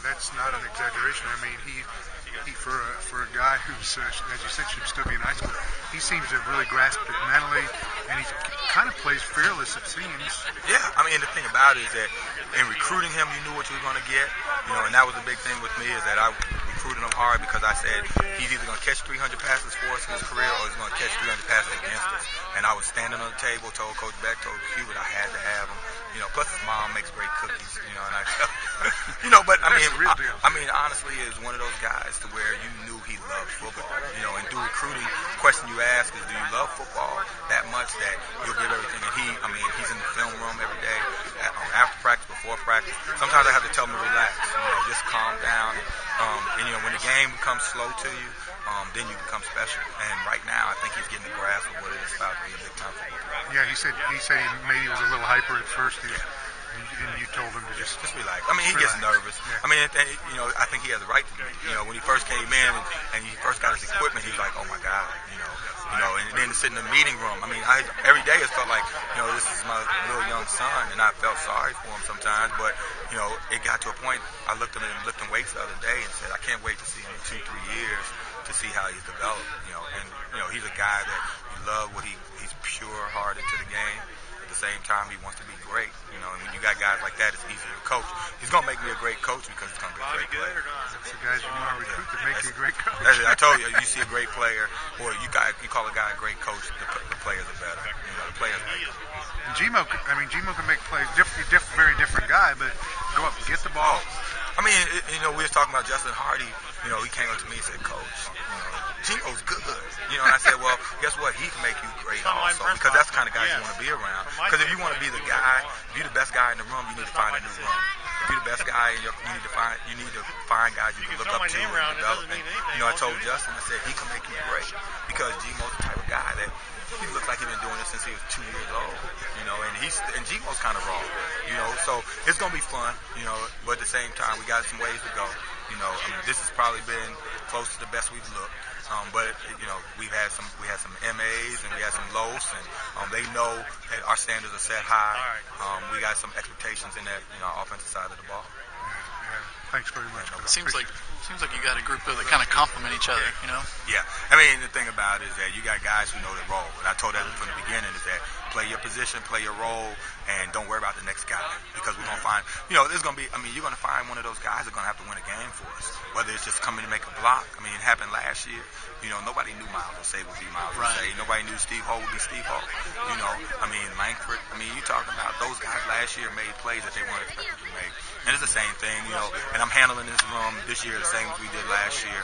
that's not an exaggeration. I mean, he for a guy who's, as you said, should still be in high school, he seems to have really grasped it mentally, and he kind of plays fearless, it seems. Yeah, I mean, the thing about it is that in recruiting him, you knew what you were going to get, and that was the big thing with me is that I recruited him hard because I said he's either going to catch 300 passes for us in his career or he's going to catch 300 passes against us. And I was standing on the table, told Coach Beck, told Cuban I had to have him. Plus his mom makes great cookies, and I, but I mean, honestly, is one of those guys to where you knew he loved football, and through recruiting, the question you ask is, do you love football that much that you'll give everything? And he's in the film room every day, after practice, before practice. Sometimes I have to tell him to relax, just calm down. And when the game becomes slow to you, then you become special. And right now, I think he's getting the grasp of what it is about to be a big time football player. Yeah, he said he was a little hyper at first. And you told him to just relax. I mean, he gets nervous. Yeah. I mean, I think he has the right to be. When he first came in and he first got his equipment, he was like, oh my God, and then to sit in the meeting room. I mean, every day it felt like, this is my little young son, and I felt sorry for him sometimes. But it got to a point. I looked at him lifting weights the other day and said, I can't wait to see him in 2-3 years to see how he's developed. And he's a guy that you love what he's pure-hearted to the game. At the same time, he wants to be great. And when you got guys like that, it's easier to coach. He's going to make me a great coach because he's going to be a great player. That's the guys you want to recruit that make you a great coach. I told you, you see a great player, or you call a guy a great coach, the players are better. The players are better. And Gmo can make plays. Very different guy, but go up and get the ball. I mean, we was talking about Justin Hardy. He came up to me and said, Coach, Gmo's good. And I said, well, guess what? He can make you great also, because that's the kind of guy you want to be around. Because if you want to be the guy, if you're the best guy in the room, you need to find a new room. If you're the best guy, you need to find guys you can look up to and develop. And, I told Justin, I said, he can make you great, because Gmo's the type of guy that he looks like he's been doing this since he was 2 years old, and Gmo's kind of raw, so it's going to be fun, but at the same time, we got some ways to go, this has probably been close to the best we've looked, but, we had some MAs and we had some lows, and they know that our standards are set high. We got some expectations in that, offensive side of the ball. Thanks very much. It seems like you got a group that kind of complement each other, Yeah. I mean, the thing about it is that you got guys who know their role. And I told that from the beginning is that play your position, play your role, and don't worry about the next guy. Because we're going to find, there's going to be, you're going to find one of those guys that's going to have to win a game for us. Whether it's just coming to make a block. I mean, it happened last year. Nobody knew Miles Osei would be Miles Osei. Nobody knew Steve Ho would be Steve Ho. Langford. You talking about those guys last year made plays that they weren't expected to make. And it's the same thing, and I'm handling this room this year the same as we did last year.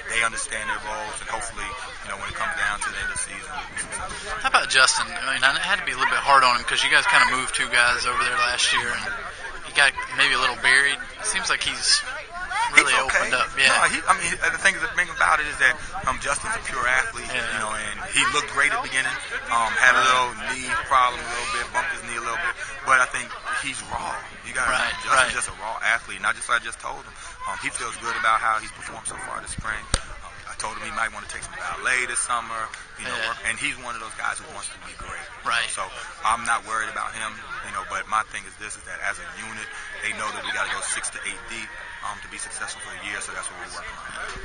They understand their roles, and hopefully, when it comes down to the end of the season, we'll be successful. How about Justin? I had to be a little bit hard on him because you guys kind of moved two guys over there last year, and he got maybe a little buried. It seems like he's really opened up. Yeah. No, the thing about it is that Justin's a pure athlete, and he looked great at the beginning. Had a little knee problem a little bit, bumped his knee a little bit, but I think he's raw. Justin's just a raw athlete, and I just told him. He feels good about how he's performed so far this spring. I told him he might want to take some ballet this summer, and he's one of those guys who wants to be great. Right. So I'm not worried about him, but my thing is this, is that as a unit, they know that we got to go 6 to 8 deep to be successful for the year, so that's what we're working on.